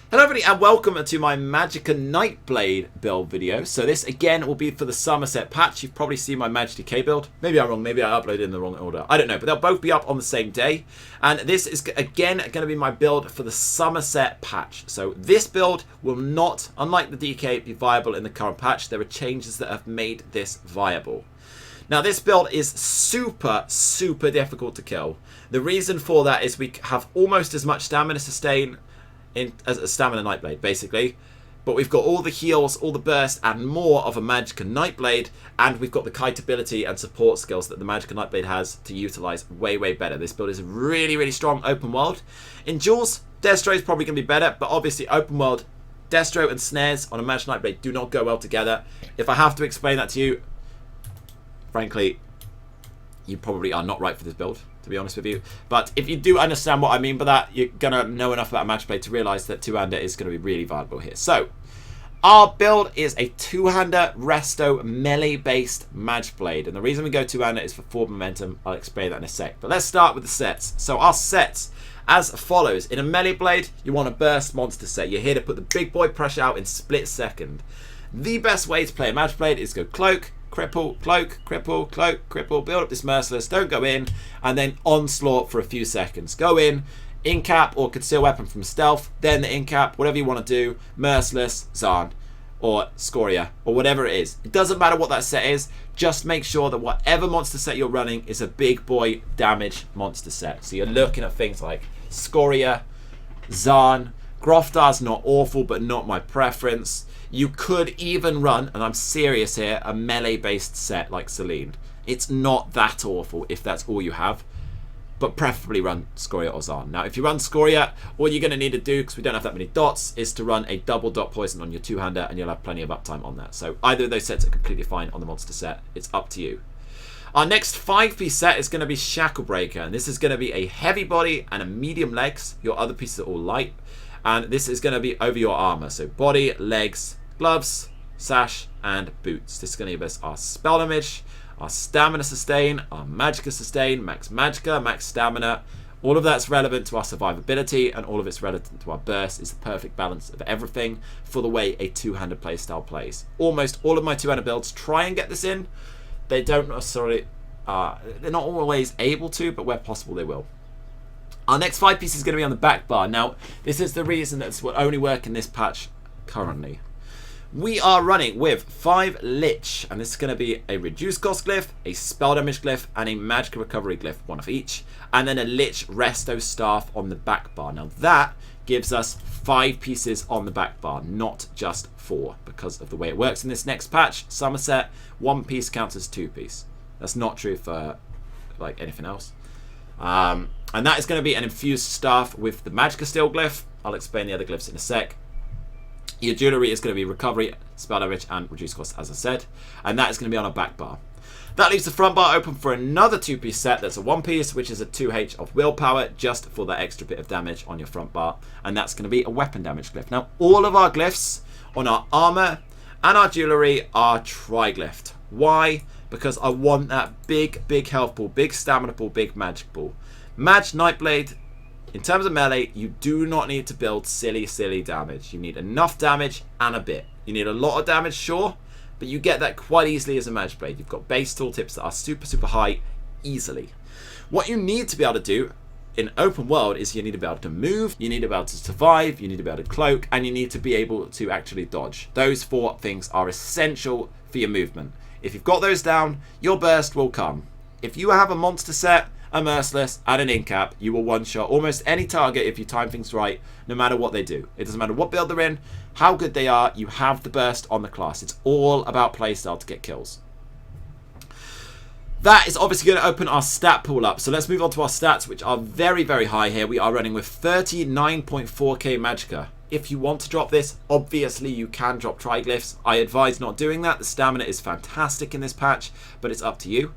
Hello everybody and welcome to my Magicka Nightblade build video. So this again will be for the Summerset patch. You've probably seen my Magicka build. Maybe I'm wrong, maybe I uploaded in the wrong order. I don't know, but they'll both be up on the same day. And this is again going to be my build for the Summerset patch. So this build will not, unlike the DK, be viable in the current patch. There are changes that have made this viable. Now this build is super difficult to kill. The reason for that is we have almost as much stamina sustain as a stamina Nightblade, basically, but we've got all the heals, all the burst, and more of a Magicka Nightblade, and we've got the kite ability and support skills that the Magicka Nightblade has to utilize way better. This build is really strong open world. In Jewels, Destro is probably going to be better, but obviously open world, Destro and snares on a Magicka Nightblade do not go well together. If I have to explain that to you, frankly, you probably are not right for this build, to be honest with you. But if you do understand what I mean by that, you're going to know enough about Magicka to realise that two-hander is going to be really valuable here. So, our build is a two-hander resto melee-based Magicka. And the reason we go two-hander is for forward momentum. I'll explain that in a sec. But let's start with the sets. So our sets as follows. In a melee blade, you want a burst monster set. You're here to put the big boy pressure out in split second. The best way to play a Magicka is go cloak, cripple, cloak, cripple, cloak, cripple, build up this merciless, don't go in, and then onslaught for a few seconds. Go in, incap or conceal weapon from stealth, then the incap, whatever you want to do, merciless, Zarn, or Scoria, or whatever it is. It doesn't matter what that set is, just make sure that whatever monster set you're running is a big boy damage monster set. So you're looking at things like Scoria, Zarn, Groftar's not awful, but not my preference. You could even run, and I'm serious here, a melee-based set like Celine. It's not that awful if that's all you have, but preferably run Scoria or Zarn. Now, if you run Scoria, all you're going to need to do, because we don't have that many dots, is to run a double dot poison on your two-hander, and you'll have plenty of uptime on that. So either of those sets are completely fine on the monster set. It's up to you. Our next 5-piece set is going to be Shackle Breaker, and this is going to be a heavy body and a medium legs. Your other pieces are all light. And this is going to be over your armor. So body, legs, gloves, sash, and boots. This is going to give us our spell damage, our stamina sustain, our Magicka sustain, max Magicka, max stamina. All of that's relevant to our survivability, and all of it's relevant to our burst. Is the perfect balance of everything for the way a two-handed playstyle plays. Almost all of my two-handed builds try and get this in. They don't necessarily, they're not always able to, but where possible they will. Our next 5 piece is going to be on the back bar. Now, this is the reason that this will only work in this patch currently. We are running with 5 Lich, and this is going to be a reduced cost glyph, a spell damage glyph, and a Magicka recovery glyph, one of each, and then a Lich resto staff on the back bar. Now, that gives us 5 pieces on the back bar, not just 4, because of the way it works in this next patch. Summerset, 1 piece counts as 2 piece. That's not true for like anything else. And that is going to be an infused staff with the Magicka steel glyph. I'll explain the other glyphs in a sec. Your jewellery is going to be recovery, spell damage, and reduced cost, as I said. And that is going to be on a back bar. That leaves the front bar open for another 2-piece set that's a 1-piece, which is a 2H of willpower, just for that extra bit of damage on your front bar. And that's going to be a weapon damage glyph. Now, all of our glyphs on our armor and our jewellery are triglyphed. Why? Because I want that big health pool, big stamina pool, big magic pool. Nightblade, in terms of melee, you do not need to build silly damage. You need enough damage and a bit. You need a lot of damage, sure, but you get that quite easily as a Magicka. You've got base tooltips that are super high easily. What you need to be able to do in open world is you need to be able to move, you need to be able to survive, you need to be able to cloak, and you need to be able to actually dodge. Those 4 things are essential for your movement. If you've got those down, your burst will come. If you have a monster set, a merciless, and an incap, you will one-shot almost any target if you time things right, no matter what they do. It doesn't matter what build they're in, how good they are, you have the burst on the class. It's all about playstyle to get kills. That is obviously going to open our stat pool up. So let's move on to our stats, which are very high here. We are running with 39.4k Magicka. If you want to drop this, obviously you can drop triglyphs. I advise not doing that. The stamina is fantastic in this patch, but it's up to you.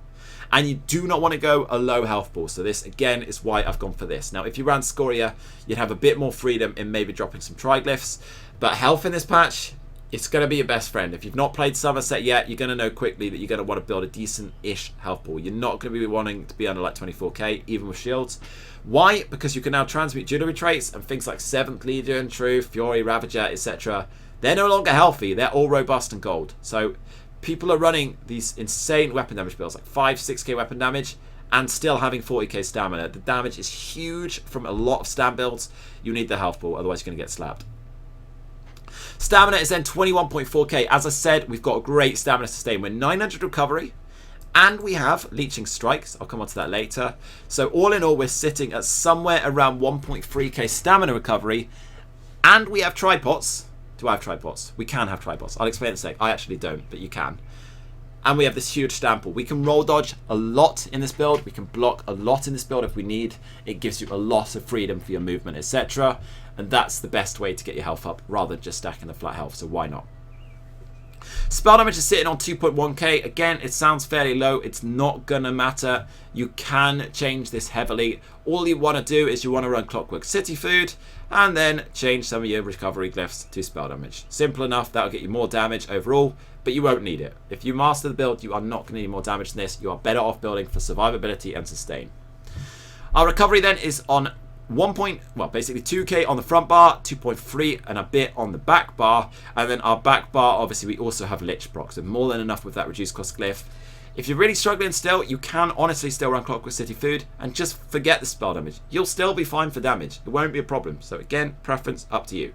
And you do not want to go a low health pool. So this, again, is why I've gone for this. Now, if you ran Scoria, you'd have a bit more freedom in maybe dropping some triglyphs. But health in this patch, It's going to be your best friend. If you've not played Summerset yet, you're going to know quickly that you're going to want to build a decent-ish health pool. You're not going to be wanting to be under like 24k, even with shields. Why? Because you can now transmute jewellery traits and things like 7th Legion, Truth, Fury, Ravager, etc. They're no longer healthy. They're all robust and gold. So people are running these insane weapon damage builds, like 5-6k weapon damage, and still having 40k stamina. The damage is huge from a lot of stam builds. You need the health pool, otherwise you're going to get slapped. Stamina is then 21.4k. As I said, we've got a great stamina sustain. We're 900 recovery, and we have leeching strikes. I'll come on to that later. So all in all, we're sitting at somewhere around 1.3k stamina recovery, and we have tripods. Do I have tripods? We can have tripods. I'll explain in a sec. I actually don't, but you can. And we have this huge stamp pool. We can roll dodge a lot in this build. We can block a lot in this build if we need. It gives you a lot of freedom for your movement, etc. And that's the best way to get your health up rather than just stacking the flat health. So why not? Spell damage is sitting on 2.1k. Again, it sounds fairly low. It's not going to matter. You can change this heavily. All you want to do is you want to run Clockwork City Food and then change some of your recovery glyphs to spell damage. Simple enough. That'll get you more damage overall, but you won't need it. If you master the build, you are not going to need more damage than this. You are better off building for survivability and sustain. Our recovery then is on basically 2k on the front bar, 2.3 and a bit on the back bar, and then our back bar, obviously we also have Lich proc, so more than enough with that reduced cost glyph. If you're really struggling still, you can honestly still run Clockwork City Food and just forget the spell damage. You'll still be fine for damage. It won't be a problem. So again, preference up to you.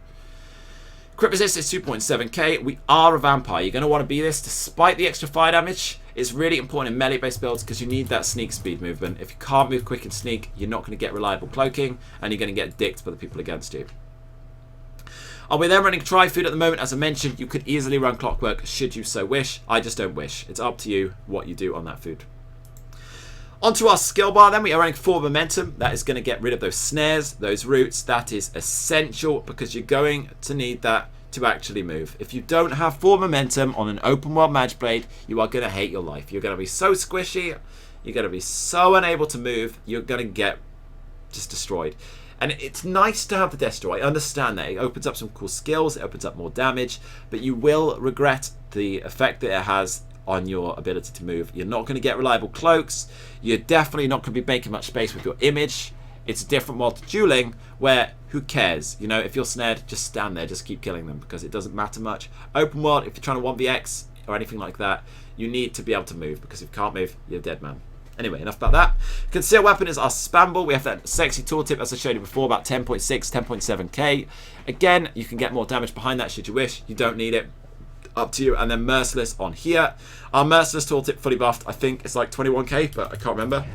Crit resist is 2.7k. We are a vampire. You're going to want to be this despite the extra fire damage. It's really important in melee-based builds because you need that sneak speed movement. If you can't move quick and sneak, you're not going to get reliable cloaking, and you're going to get dicked by the people against you. We're then running Tri-Food at the moment. As I mentioned, you could easily run Clockwork should you so wish. I just don't wish. It's up to you what you do on that food. Onto our skill bar then, we are running 4 momentum. That is going to get rid of those snares, those roots. That is essential because you're going to need that to actually move. If you don't have 4 momentum on an open world Magicblade, you are going to hate your life. You're going to be so squishy. You're going to be so unable to move. You're going to get just destroyed. And it's nice to have the Destroy. I understand that. It opens up some cool skills. It opens up more damage. But you will regret the effect that it has on your ability to move. You're not going to get reliable cloaks. You're definitely not going to be making much space with your image. It's a different world to dueling where who cares? You know, if you're snared, just stand there. Just keep killing them because it doesn't matter much. Open world, if you're trying to 1vx or anything like that, you need to be able to move because if you can't move, you're a dead man. Anyway, enough about that. Conceal weapon is our spam ball. We have that sexy tooltip, as I showed you before, about 10.6, 10.7k. Again, you can get more damage behind that should you wish. You don't need it. Up to you. And then Merciless on here. Our Merciless tooltip fully buffed, I think it's like 21k, but I can't remember.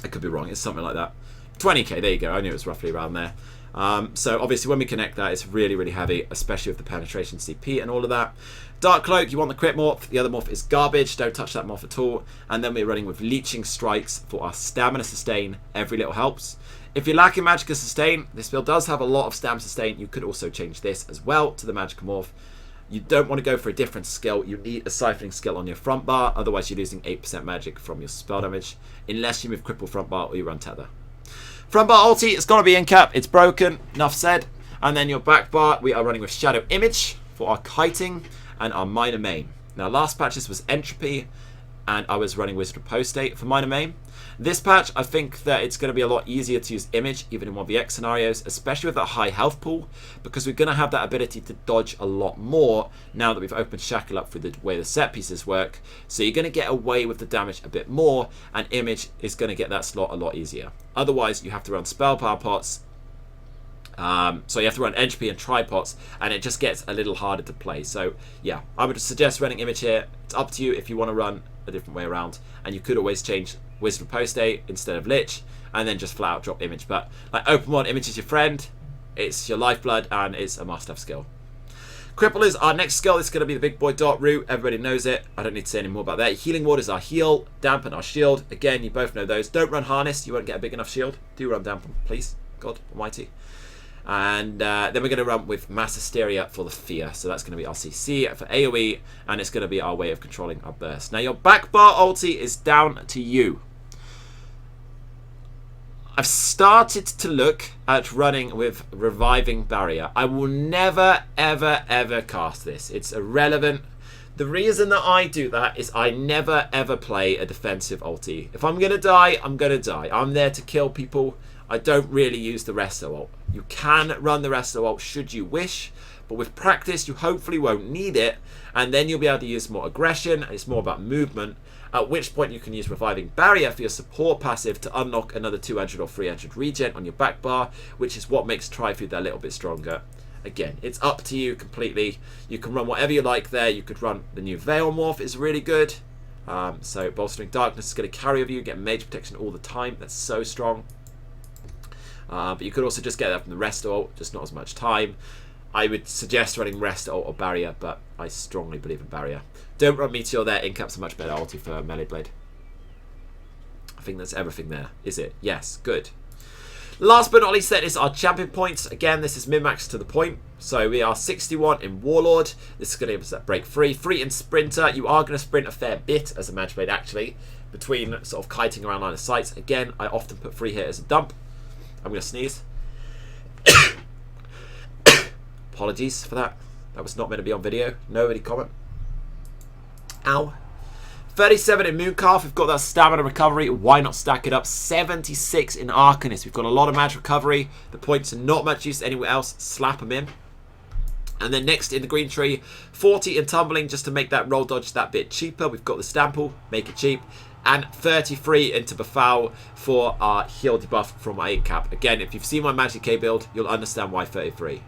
I could be wrong. It's something like that. 20k, there you go. I knew it was roughly around there. So obviously when we connect that, it's really, really heavy, especially with the penetration CP and all of that. Dark Cloak, you want the crit morph. The other morph is garbage. Don't touch that morph at all. And then we're running with Leeching Strikes for our stamina sustain. Every little helps. If you're lacking Magicka sustain, this build does have a lot of stam sustain. You could also change this as well to the Magicka morph. You don't want to go for a different skill. You need a siphoning skill on your front bar. Otherwise, you're losing 8% magic from your spell damage. Unless you move cripple front bar or you run tether. Front bar ulti, it's going to be in cap. It's broken. Enough said. And then your back bar, we are running with Shadow Image for our kiting and our minor main. Now, last patch, this was Entropy. And I was running Wizard of Post-State for minor main. This patch, I think that it's going to be a lot easier to use Image, even in 1vx scenarios, especially with that high health pool, because we're going to have that ability to dodge a lot more now that we've opened Shackle up through the way the set pieces work. So you're going to get away with the damage a bit more, and Image is going to get that slot a lot easier. Otherwise, you have to run Spell Power Pots. So you have to run Entropy and Tripods, and it just gets a little harder to play. So yeah, I would suggest running Image here. It's up to you if you want to run a different way around, and you could always change Wizard of Post-State instead of Lich, and then just flat out drop Image. But like open world, Image is your friend, it's your lifeblood, and it's a must-have skill. Cripple is our next skill. It's going to be the big boy dot root. Everybody knows it. I don't need to say any more about that. Healing Ward is our heal. Dampen our shield. Again, you both know those. Don't run Harness. You won't get a big enough shield. Do run Dampen, please. God almighty. And then we're going to run with Mass Hysteria for the Fear. So that's going to be our CC for AoE, and it's going to be our way of controlling our burst. Now, your back bar ulti is down to you. I've started to look at running with Reviving Barrier. I will never, ever, ever cast this. It's irrelevant. The reason that I do that is I never, ever play a defensive ulti. If I'm going to die, I'm going to die. I'm there to kill people. I don't really use the Resto ult. You can run the Resto ult should you wish, but with practice, you hopefully won't need it, and then you'll be able to use more aggression, and it's more about movement, at which point you can use Reviving Barrier for your support passive to unlock another 200 or 300 regen on your back bar, which is what makes Tri-Food a little bit stronger. Again, it's up to you completely. You can run whatever you like there. You could run the new Veil Morph, is really good. So Bolstering Darkness is going to carry over you, get Mage Protection all the time. That's so strong. But you could also just get that from the Resto ult, just not as much time. I would suggest running Resto ult or Barrier, but I strongly believe in Barrier. Don't run Meteor there. Incap's a much better ulti for Melee Blade. I think that's everything there. Is it? Yes. Good. Last but not least, then is our champion points. Again, this is min-max to the point. So we are 61 in Warlord. This is going to give us that break free. Free in Sprinter. You are going to sprint a fair bit as a Magicblade, actually, between sort of kiting around line of sight. Again, I often put free here as a dump. I'm going to sneeze. Apologies for that. That was not meant to be on video. Nobody comment. Ow. 37 in Mooncalf. We've got that stamina recovery. Why not stack it up? 76 in Arcanist. We've got a lot of magic recovery. The points are not much use anywhere else. Slap them in. And then next in the green tree, 40 in Tumbling, just to make that roll dodge that bit cheaper. We've got the Stample, make it cheap. And 33 into Befoul for our heal debuff from my 8-cap. Again, if you've seen my Magicka build, you'll understand why 33.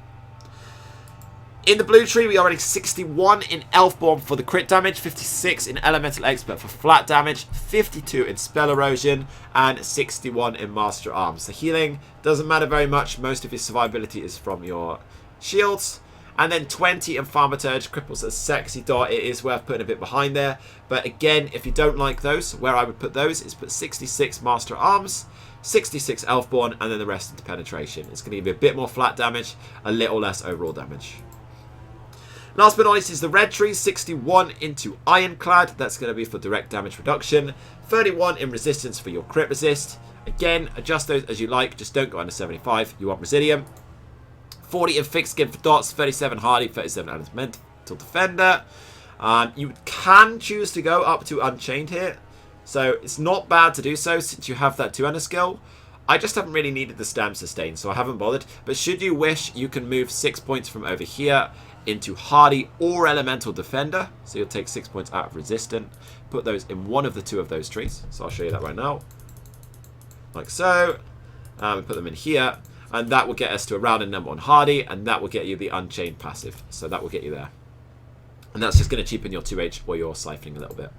In the blue tree, we are running 61 in Elfborn for the crit damage, 56 in Elemental Expert for flat damage, 52 in Spell Erosion, and 61 in Master Arms. The healing doesn't matter very much. Most of your survivability is from your shields. And then 20 in Thaumaturge, cripples a sexy dot. It is worth putting a bit behind there. But again, if you don't like those, where I would put those is put 66 Master Arms, 66 Elfborn, and then the rest into Penetration. It's going to give you a bit more flat damage, a little less overall damage. Last but not least is the red tree, 61 into Ironclad. That's going to be for direct damage reduction. 31 in resistance for your crit resist. Again, adjust those as you like. Just don't go under 75. You want Residium. 40 in Fixed Skin for dots. 37 Hardy. 37 Elemental Defender. You can choose to go up to Unchained here. So it's not bad to do so since you have that 200 skill. I just haven't really needed the Stam Sustain, so I haven't bothered. But should you wish, you can move 6 points from over here into Hardy or Elemental Defender. So you'll take 6 points out of Resistant. Put those in one of the two of those trees. So I'll show you that right now. Like so. Put them in here. And that will get us to a rounded number on Hardy. And that will get you the Unchained passive. So that will get you there. And that's just going to cheapen your 2H or your Siphoning a little bit.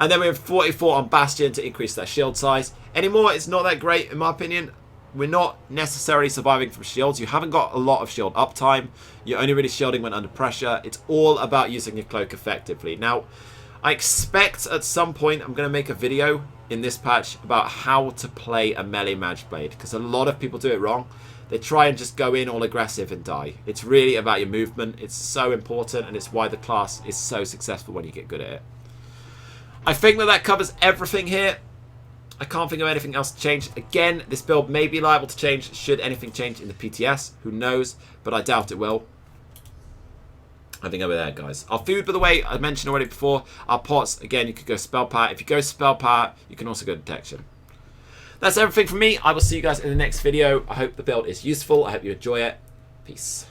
And then we have 44 on Bastion to increase that shield size. Anymore, it's not that great in my opinion. We're not necessarily surviving from shields. You haven't got a lot of shield uptime. You're only really shielding when under pressure. It's all about using your cloak effectively. Now, I expect at some point I'm going to make a video in this patch about how to play a melee Magicblade, because a lot of people do it wrong. They try and just go in all aggressive and die. It's really about your movement. It's so important, and it's why the class is so successful when you get good at it. I think that covers everything here. I can't think of anything else to change. Again, this build may be liable to change should anything change in the PTS. Who knows? But I doubt it will. I think over there, guys. Our food, by the way, I mentioned already before. Our pots, again, you could go Spell Power. If you go Spell Power, you can also go Detection. That's everything from me. I will see you guys in the next video. I hope the build is useful. I hope you enjoy it. Peace.